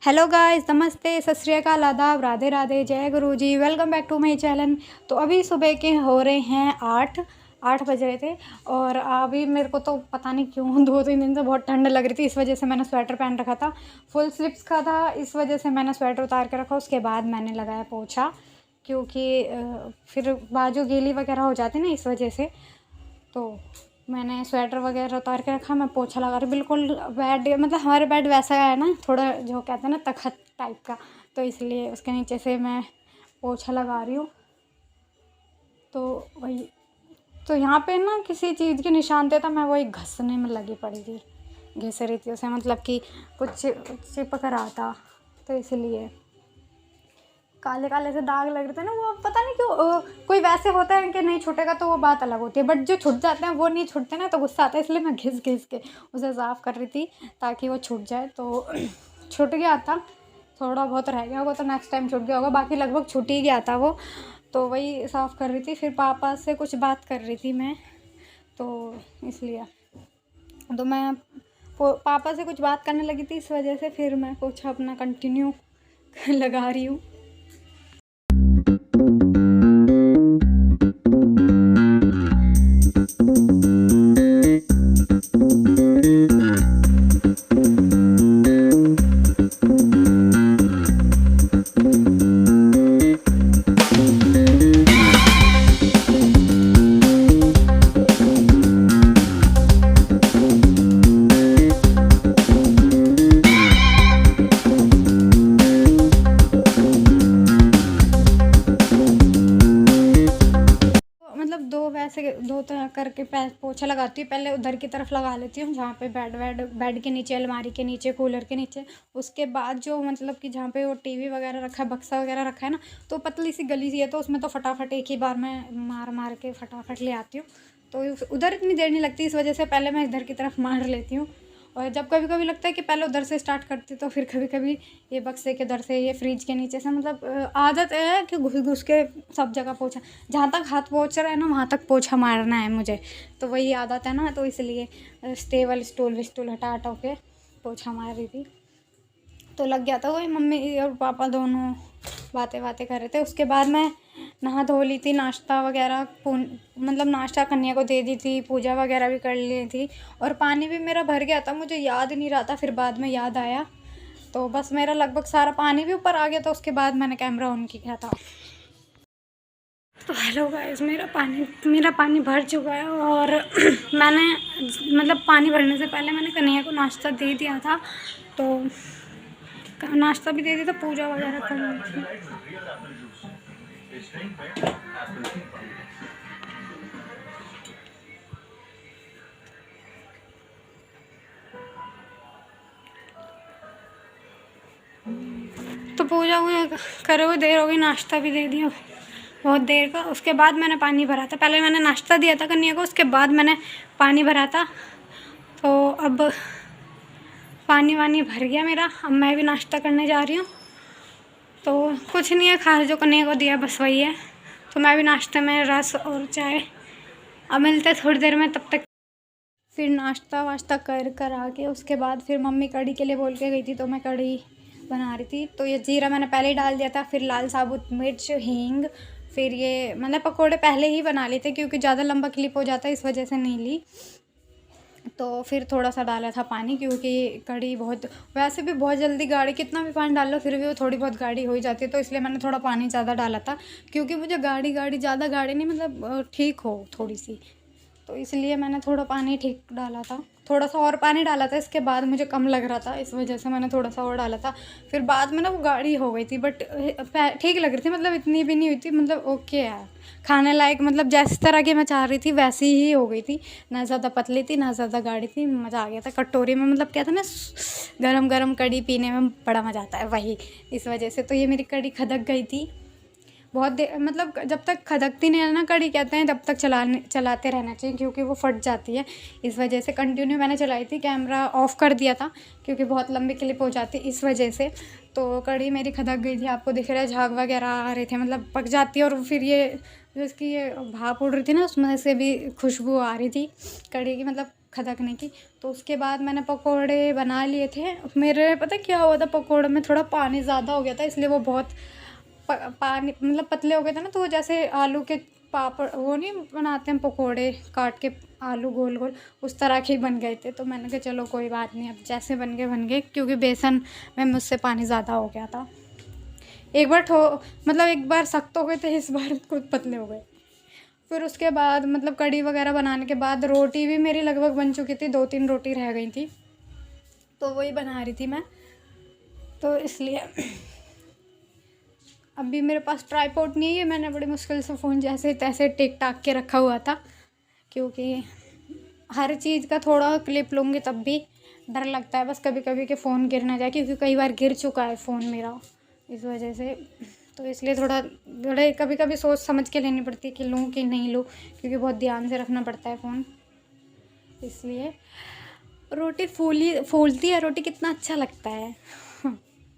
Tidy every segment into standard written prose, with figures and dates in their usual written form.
Hello guys, नमस्ते, सत श्री अकाल, आदाब, राधे राधे, जय गुरु जी। Welcome back to my channel. तो अभी सुबह के हो रहे हैं 8 बज रहे थे और अभी मेरे को तो पता नहीं क्यों 2-3 दिन से बहुत ठंड लग रही थी। इस वजह से मैंने स्वेटर पहन रखा था, फुल स्लीव्स का था, इस वजह से मैंने स्वेटर उतार के रखा। उसके बाद मैंने लगाया पोछा, क्योंकि फिर बाजू गीली वगैरह हो जाती ना, इस वजह से। तो मैंने स्वेटर वगैरह उतार के रखा, मैं पोछा लगा रही। बिल्कुल बेड, मतलब हमारे बेड वैसा है ना, थोड़ा जो कहते हैं ना तखत टाइप का, तो इसलिए उसके नीचे से मैं पोछा लगा रही हूँ। तो वही, तो यहाँ पे ना किसी चीज़ के निशान थे, तो मैं वही घसने में लगी पड़ी थी, घिस रही थी उसे, मतलब कि कुछ चिपक रहा था, तो इसलिए काले काले से दाग लग रहे थे ना। वो पता नहीं क्यों, कोई वैसे होता है कि नहीं छूटेगा तो वो बात अलग होती है, बट जो छूट जाते हैं वो नहीं छूटते ना, तो गुस्सा आता है। इसलिए मैं घिस घिस के उसे साफ़ कर रही थी ताकि वो छूट जाए। तो छूट गया था, थोड़ा बहुत रह गया होगा तो नेक्स्ट टाइम छूट गया होगा, बाकी लगभग छूट ही गया था वो। तो वही साफ़ कर रही थी, फिर पापा से कुछ बात कर रही थी मैं, तो इसलिए तो मैं पापा से कुछ बात करने लगी थी, इस वजह से फिर मैं पोछा अपना कंटिन्यू लगा रही हूँ। मतलब दो तरह करके पोछा लगाती हूँ। पहले उधर की तरफ लगा लेती हूँ जहाँ पे बेड के नीचे, अलमारी के नीचे, कूलर के नीचे। उसके बाद जो मतलब कि जहाँ पे वो टीवी वगैरह रखा है, बक्सा वगैरह रखा है ना, तो पतली सी गली सी है, तो उसमें तो फटाफट एक ही बार में मार के फटाफट ले आती हूँ। तो उधर इतनी देर नहीं लगती, इस वजह से पहले मैं इधर की तरफ मार लेती हूँ। और जब कभी कभी लगता है कि पहले उधर से स्टार्ट करती, तो फिर कभी कभी ये बक्से के उधर से, ये फ्रिज के नीचे से, मतलब आदत है कि घुस घुस के सब जगह पोछा, जहाँ तक हाथ पहुँच रहा है ना वहाँ तक पोछा मारना है मुझे, तो वही आदत है ना, तो इसलिए स्टूल हटा हटा के पोछा मार रही थी। तो लग गया था, वही मम्मी और पापा दोनों बातें कर रहे थे। उसके बाद मैं नहा धो ली थी, नाश्ता वगैरह मतलब नाश्ता कन्या को दे दी थी, पूजा वगैरह भी कर ली थी, और पानी भी मेरा भर गया था, मुझे याद नहीं रहा था, फिर बाद में याद आया, तो बस मेरा लगभग सारा पानी भी ऊपर आ गया था। उसके बाद मैंने कैमरा ऑन किया था। तो हेलो गाइस, मेरा पानी भर चुका है, और मैंने मतलब पानी भरने से पहले मैंने कन्हैया को नाश्ता दे दिया था, तो नाश्ता भी दे दिया था, पूजा वगैरह कर ली थी। तो पूजा करे हुए देर हो गई, नाश्ता भी दे दिया बहुत देर का। उसके बाद मैंने पानी भरा था, पहले मैंने नाश्ता दिया था कन्या को, उसके बाद मैंने पानी भरा था। तो अब पानी वानी भर गया मेरा, अब मैं भी नाश्ता करने जा रही हूँ। तो कुछ नहीं है खास, जो कन्या को दिया बस वही है। तो मैं भी नाश्ते में रस और चाय। अब मिलते थोड़ी देर में, तब तक फिर नाश्ता वाश्ता कर आके उसके बाद फिर मम्मी कढ़ी के लिए बोल के गई थी, तो मैं कढ़ी बना रही थी। तो ये जीरा मैंने पहले ही डाल दिया था, फिर लाल साबुत मिर्च, हींग, फिर ये मतलब पकोड़े पहले ही बना लिए थे, क्योंकि ज़्यादा लंबा क्लिप हो जाता है, इस वजह से नहीं ली। तो फिर थोड़ा सा डाला था पानी, क्योंकि कढ़ी बहुत, वैसे भी बहुत जल्दी गाढ़ी, कितना भी पानी डाल लो फिर भी वो थोड़ी बहुत गाढ़ी हो ही जाती है, तो इसलिए मैंने थोड़ा पानी ज़्यादा डाला था, क्योंकि मुझे गाढ़ी ज़्यादा गाढ़ी नहीं, मतलब ठीक हो थोड़ी सी, तो इसलिए मैंने थोड़ा पानी ठीक डाला था। थोड़ा सा और पानी डाला था, इसके बाद मुझे कम लग रहा था, इस वजह से मैंने थोड़ा सा और डाला था। फिर बाद में ना वो गाढ़ी हो गई थी, बट ठीक लग रही थी, मतलब इतनी भी नहीं हुई थी, मतलब ओके है, खाने लायक, मतलब जिस तरह की मैं चाह रही थी वैसी ही हो गई थी, ना ज़्यादा पतली थी ना ज़्यादा गाढ़ी थी। मज़ा आ गया था कटोरी में, मतलब क्या था ना, गरम गरम कढ़ी पीने में बड़ा मज़ा आता है, वही इस वजह से। तो ये मेरी कढ़ी खदक गई थी बहुत देर, मतलब जब तक खदकती नहीं है ना कढ़ी, कहते हैं तब तक चलाते रहना चाहिए, क्योंकि वो फट जाती है, इस वजह से कंटिन्यू मैंने चलाई थी। कैमरा ऑफ़ कर दिया था क्योंकि बहुत लंबी क्लिप हो जाती, इस वजह से। तो कढ़ी मेरी खदक गई थी, आपको दिख रहा है झाग वगैरह आ रहे थे, मतलब पक जाती है, और फिर ये जो इसकी ये भाप उड़ रही थी ना, उसमें से भी खुशबू आ रही थी कढ़ी की, मतलब खदकने की। तो उसके बाद मैंने पकोड़े बना लिए थे। मेरे पता क्या हुआ था, पकोड़े में थोड़ा पानी ज़्यादा हो गया था, इसलिए वो बहुत पानी मतलब पतले हो गए थे ना, तो वो जैसे आलू के पापड़ वो नहीं बनाते हैं पकोड़े काट के आलू गोल गोल, उस तरह के ही बन गए थे। तो मैंने कहा चलो कोई बात नहीं, अब जैसे बन गए, क्योंकि बेसन में मुझसे पानी ज़्यादा हो गया था। एक बार मतलब एक बार सख्त हो गए थे, इस बार कुछ पतले हो गए। फिर उसके बाद मतलब कढ़ी वगैरह बनाने के बाद रोटी भी मेरी लगभग बन चुकी थी, 2-3 रोटी रह गई थी, तो वही बना रही थी मैं। तो इसलिए अभी मेरे पास ट्राइपॉड नहीं है, मैंने बड़ी मुश्किल से फ़ोन जैसे तैसे टिक टाक के रखा हुआ था, क्योंकि हर चीज़ का थोड़ा क्लिप लूँगी तब भी डर लगता है बस कभी कभी कि फ़ोन गिर ना जाए, क्योंकि कई बार गिर चुका है फ़ोन मेरा इस वजह से। तो इसलिए थोड़ा कभी कभी सोच समझ के लेनी पड़ती है कि लूँ कि नहीं लूँ, क्योंकि बहुत ध्यान से रखना पड़ता है फ़ोन। इसलिए रोटी फूलती है रोटी, कितना अच्छा लगता है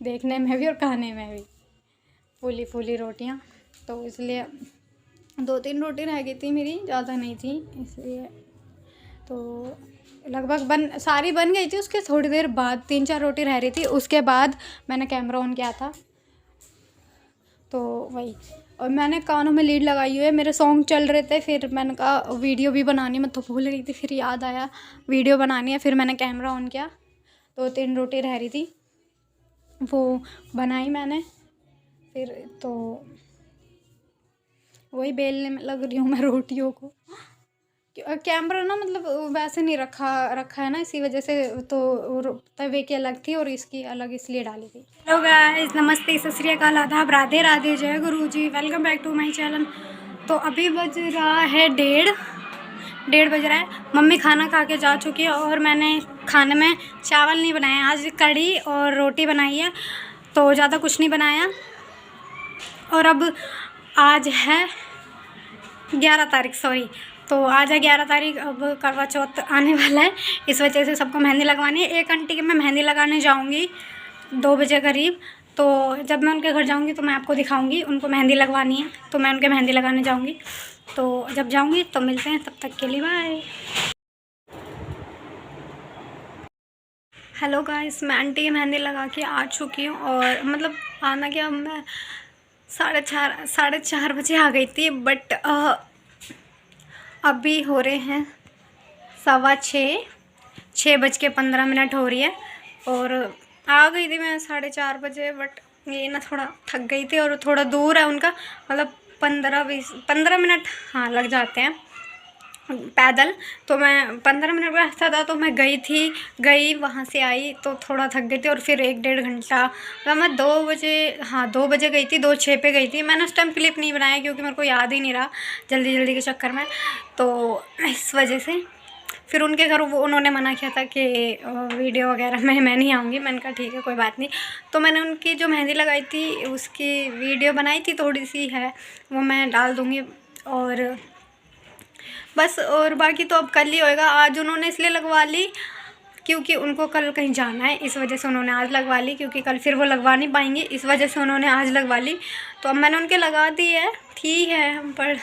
देखने में भी और खाने में भी, फूली फूली रोटियाँ। तो इसलिए 2-3 रोटी रह गई थी मेरी, ज़्यादा नहीं थी, इसलिए तो लगभग सारी बन गई थी। उसके थोड़ी देर बाद 3-4 रोटी रह रही थी, उसके बाद मैंने कैमरा ऑन किया था। तो वही, और मैंने कानों में लीड लगाई हुई है, मेरे सॉन्ग चल रहे थे, फिर मैंने कहा वीडियो भी बनानी, मैं तो भूल रही थी, फिर याद आया वीडियो बनानी है, फिर मैंने कैमरा ऑन किया। 2-3 रोटी रह रही थी, वो बनाई मैंने, फिर तो वही बेलने में लग रही हूँ मैं रोटियों को। कैमरा ना मतलब वैसे नहीं रखा है ना, इसी वजह से, तो तवे की अलग थी और इसकी अलग इसलिए डाली थी। हेलो गाइस, नमस्ते, सत श्री अकाल, आदाब, राधे राधे, जय गुरु जी, welcome back to my channel. तो अभी बज रहा है 1:30 बज रहा है। मम्मी खाना खा के जा चुकी है और मैंने खाने में चावल नहीं बनाए, आज कढ़ी और रोटी बनाई है, तो ज़्यादा कुछ नहीं बनाया। और अब आज है 11 तारीख, सॉरी, तो आज है 11 तारीख। अब करवा चौथ आने वाला है, इस वजह से सबको मेहंदी लगवानी है। एक आंटी के मैं मेहंदी लगाने जाऊंगी 2 बजे करीब, तो जब मैं उनके घर जाऊंगी तो मैं आपको दिखाऊंगी, उनको मेहंदी लगवानी है, तो मैं उनके मेहंदी लगाने जाऊंगी। तो जब जाऊंगी तो मिलते हैं, तब तक के लिए बाय। हेलो गाइस, मैं आंटी की मेहंदी लगा के आ चुकी हूँ, और मतलब आना क्या, मैं 4:30 बजे आ गई थी, बट अभी हो रहे हैं 6:15, 6:15 हो रही है, और आ गई थी मैं 4:30 बजे, बट ये ना थोड़ा थक गई थी, और थोड़ा दूर है उनका, मतलब 15 मिनट हाँ लग जाते हैं पैदल। तो मैं 15 मिनट का रास्ता था, तो मैं गई वहाँ से आई तो थोड़ा थक गई थी, और फिर 1-1.5 घंटा, मतलब मैं 2 बजे, हाँ 2 बजे गई थी, 2:06 पे गई थी। मैंने उस टाइम क्लिप नहीं बनाया क्योंकि मेरे को याद ही नहीं रहा जल्दी के चक्कर में, तो इस वजह से फिर उनके घर उन्होंने मना किया था कि वीडियो वगैरह में मैं नहीं आऊँगी। मैंने कहा ठीक है कोई बात नहीं। तो मैंने उनकी जो मेहंदी लगाई थी उसकी वीडियो बनाई थी, थोड़ी सी है, वो मैं डाल दूँगी, और बस, और बाकी तो अब कल ही होएगा। आज उन्होंने इसलिए लगवा ली क्योंकि उनको कल कहीं जाना है, इस वजह से उन्होंने आज लगवा ली, क्योंकि कल फिर वो लगवा नहीं पाएंगे, इस वजह से उन्होंने आज लगवा ली। तो अब मैंने उनके लगा दी है, ठीक है, पर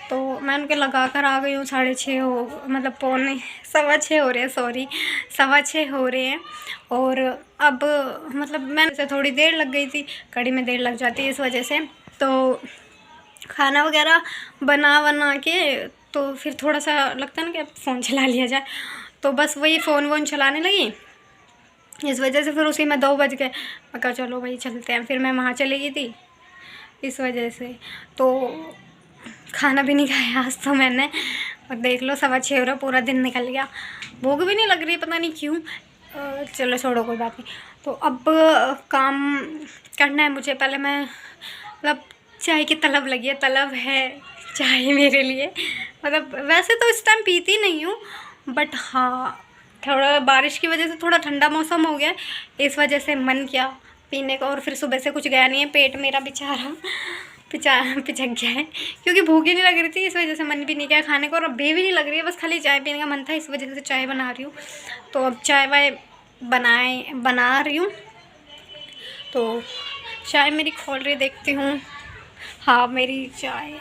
तो मैं उनके लगा कर आ गई हूँ। 6:30 हो, मतलब 6:15 हो रहे हैं, सॉरी 6:15 हो रहे हैं। और अब मतलब मैंने से थोड़ी देर लग गई थी, कड़ी में देर लग जाती है इस वजह से। तो खाना वगैरह बना के तो फिर थोड़ा सा लगता है ना कि अब फ़ोन चला लिया जाए, तो बस वही फ़ोन वोन चलाने लगी, इस वजह से फिर उसी में 2 बज गए। मैं कहा चलो भाई चलते हैं, फिर मैं वहाँ चली गई थी, इस वजह से तो खाना भी नहीं खाया आज तो मैंने। और देख लो 6:15 हो रहा, पूरा दिन निकल गया, भूख भी नहीं लग रही, पता नहीं क्यों। चलो छोड़ो कोई बात नहीं। तो अब काम करना है मुझे। पहले मैं मतलब चाय की तलब लगी है, तलब है चाय मेरे लिए, मतलब वैसे तो इस टाइम पीती नहीं हूँ, बट हाँ थोड़ा बारिश की वजह से थोड़ा ठंडा मौसम हो गया, इस वजह से मन किया पीने का। और फिर सुबह से कुछ गया नहीं है, पेट मेरा बेचारा पिचक गया है, क्योंकि भूख ही नहीं लग रही थी, इस वजह से मन भी नहीं किया खाने को, और अब भी नहीं लग रही है, बस खाली चाय पीने का मन था, इस वजह से चाय बना रही हूँ। तो अब चाय वाय बना रही हूँ, तो चाय मेरी खोल रही, देखती हूँ। हाँ मेरी चाय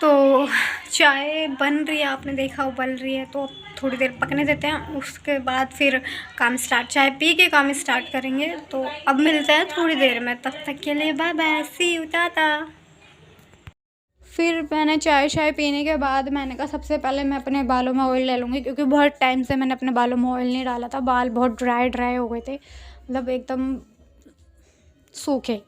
तो चाय बन रही है, आपने देखा उबल रही है, तो थोड़ी देर पकने देते हैं, उसके बाद फिर काम स्टार्ट, चाय पी के काम स्टार्ट करेंगे। तो अब मिलते हैं थोड़ी देर में, तब तक के लिए bye bye, see you, tata. फिर मैंने चाय शाय पीने के बाद मैंने कहा सबसे पहले मैं अपने बालों में ऑयल ले लूँगी, क्योंकि बहुत टाइम से मैंने अपने बालों में ऑयल नहीं डाला था, बाल बहुत ड्राई ड्राई हो गए थे, मतलब एकदम सूखे,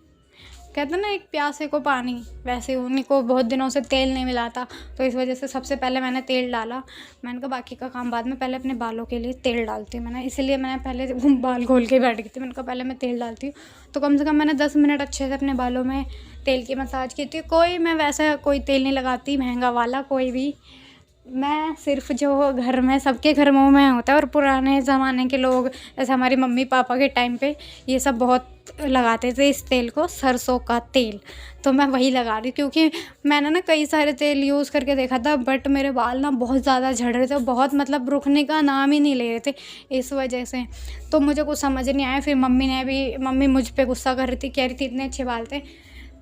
कहते हैं ना एक प्यासे को पानी, वैसे उन्हीं को बहुत दिनों से तेल नहीं मिला था, तो इस वजह से सबसे पहले मैंने तेल डाला। मैंने कहा बाकी का काम बाद में, पहले अपने बालों के लिए तेल डालती हूँ मैंने, इसलिए मैंने पहले बाल खोल के बैठ गई थी, मैंने कहा पहले मैं तेल डालती हूँ। तो कम से कम मैंने 10 मिनट अच्छे से अपने बालों में तेल की मसाज की थी। मैं वैसा कोई तेल नहीं लगाती महंगा वाला कोई भी, मैं सिर्फ जो घर में सबके घर मुँह में होता है, और पुराने ज़माने के लोग जैसे हमारी मम्मी पापा के टाइम पे ये सब बहुत लगाते थे इस तेल को, सरसों का तेल, तो मैं वही लगा रही, क्योंकि मैंने ना कई सारे तेल यूज़ करके देखा था, बट मेरे बाल ना बहुत ज़्यादा झड़ रहे थे, बहुत मतलब रुकने का नाम ही नहीं ले रहे थे इस वजह से। तो मुझे कुछ समझ नहीं आया, फिर मम्मी मुझ पर गुस्सा कर रही थी, कह रही थी इतने अच्छे बाल थे,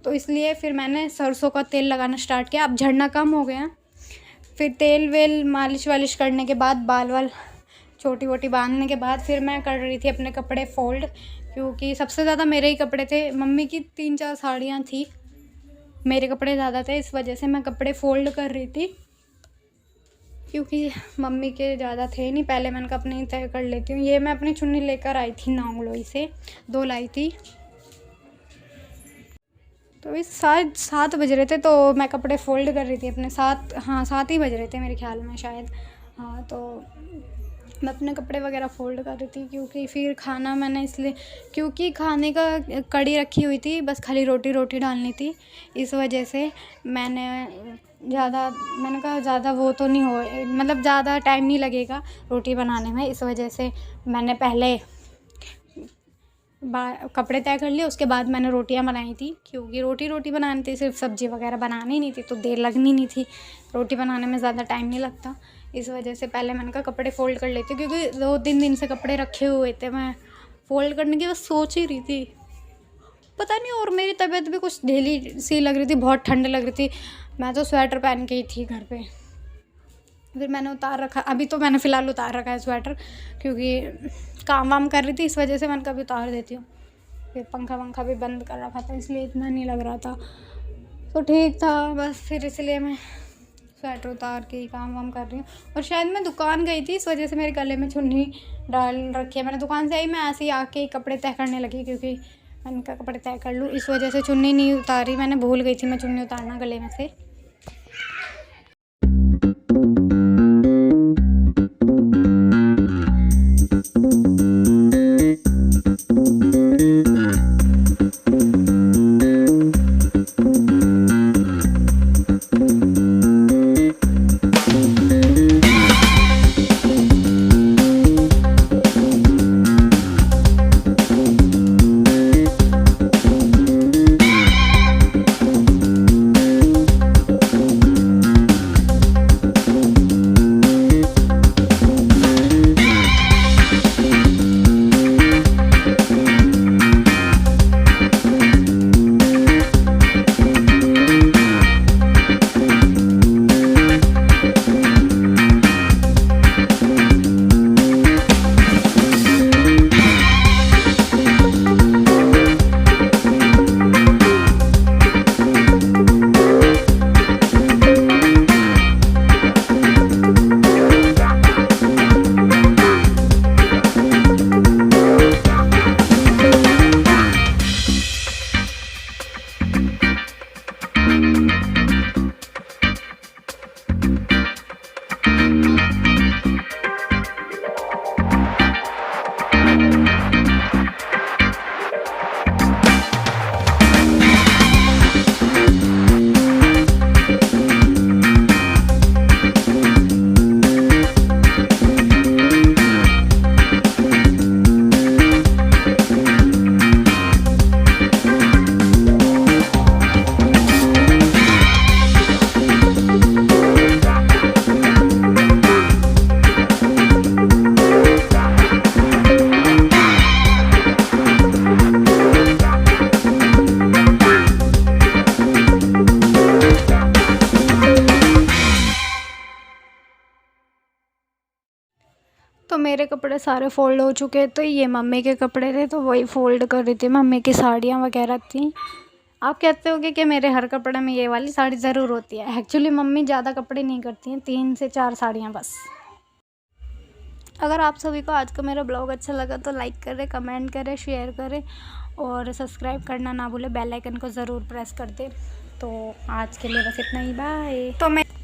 तो इसलिए फिर मैंने सरसों का तेल लगाना स्टार्ट किया। अब झड़ना कम हो गया। फिर तेल वेल मालिश वालिश करने के बाद, बाल वाल छोटी वोटी बांधने के बाद, फिर मैं कर रही थी अपने कपड़े फ़ोल्ड, क्योंकि सबसे ज़्यादा मेरे ही कपड़े थे, मम्मी की 3-4 साड़ियाँ थी, मेरे कपड़े ज़्यादा थे, इस वजह से मैं कपड़े फ़ोल्ड कर रही थी, क्योंकि मम्मी के ज़्यादा थे नहीं। पहले मैंने कहा अपने तय कर लेती हूँ। ये मैं अपनी चुन्नी लेकर आई थी नांगलोई से, 2 लाई थी। तो इस 7 बज रहे थे, तो मैं कपड़े फ़ोल्ड कर रही थी अपने, 7 ही बज रहे थे मेरे ख्याल में शायद, हाँ। तो मैं अपने कपड़े वगैरह फ़ोल्ड कर रही थी, क्योंकि फिर खाना मैंने इसलिए, क्योंकि खाने का कड़ी रखी हुई थी, बस खाली रोटी डालनी थी, इस वजह से मैंने कहा ज़्यादा वो तो नहीं हो, मतलब ज़्यादा टाइम नहीं लगेगा रोटी बनाने में, इस वजह से मैंने पहले कपड़े तय कर लिए, उसके बाद मैंने रोटियां बनाई थी, क्योंकि रोटी बनानी थी, सिर्फ सब्ज़ी वगैरह बनानी नहीं थी, तो देर लगनी नहीं थी, रोटी बनाने में ज़्यादा टाइम नहीं लगता, इस वजह से पहले मैंने कहा कपड़े फ़ोल्ड कर लेती हूँ, क्योंकि 2-3 दिन से कपड़े रखे हुए थे, मैं फ़ोल्ड करने की बस सोच ही रही थी, पता नहीं। और मेरी तबीयत भी कुछ ढीली सी लग रही थी, बहुत ठंड लग रही थी, मैं तो स्वेटर पहन के ही थी घर पे। फिर मैंने उतार रखा, अभी तो मैंने फ़िलहाल उतार रखा है स्वेटर, क्योंकि काम वाम कर रही थी, इस वजह से मैंने कभी उतार देती हूँ। फिर पंखा वंखा भी बंद कर रखा था, इसलिए इतना नहीं लग रहा था, तो ठीक था बस। फिर इसलिए मैं स्वेटर उतार के ही काम वाम कर रही हूँ। और शायद मैं दुकान गई थी, इस वजह से मेरे गले में चुन्नी डाल रखी है मैंने। दुकान से आई, मैं ऐसे ही आके कपड़े तय करने लगी, क्योंकि मैंने कहा कपड़े तय कर लूँ, इस वजह से चुन्नी नहीं उतारी, मैंने भूल गई थी मैं चुन्नी उतारना गले में से। मेरे कपड़े सारे फ़ोल्ड हो चुके, तो ये मम्मी के कपड़े थे तो वही फ़ोल्ड कर रही थी। मम्मी की साड़ियाँ वगैरह थी। आप कहते होगे कि मेरे हर कपड़े में ये वाली साड़ी ज़रूर होती है। एक्चुअली मम्मी ज़्यादा कपड़े नहीं करती हैं, 3 से 4 साड़ियाँ बस। अगर आप सभी को आज का मेरा ब्लॉग अच्छा लगा तो लाइक करें, कमेंट करें, शेयर करें और सब्सक्राइब करना ना भूलें। बेल आइकन को ज़रूर प्रेस कर दें। तो आज के लिए बस इतना ही, बाय। तो मैं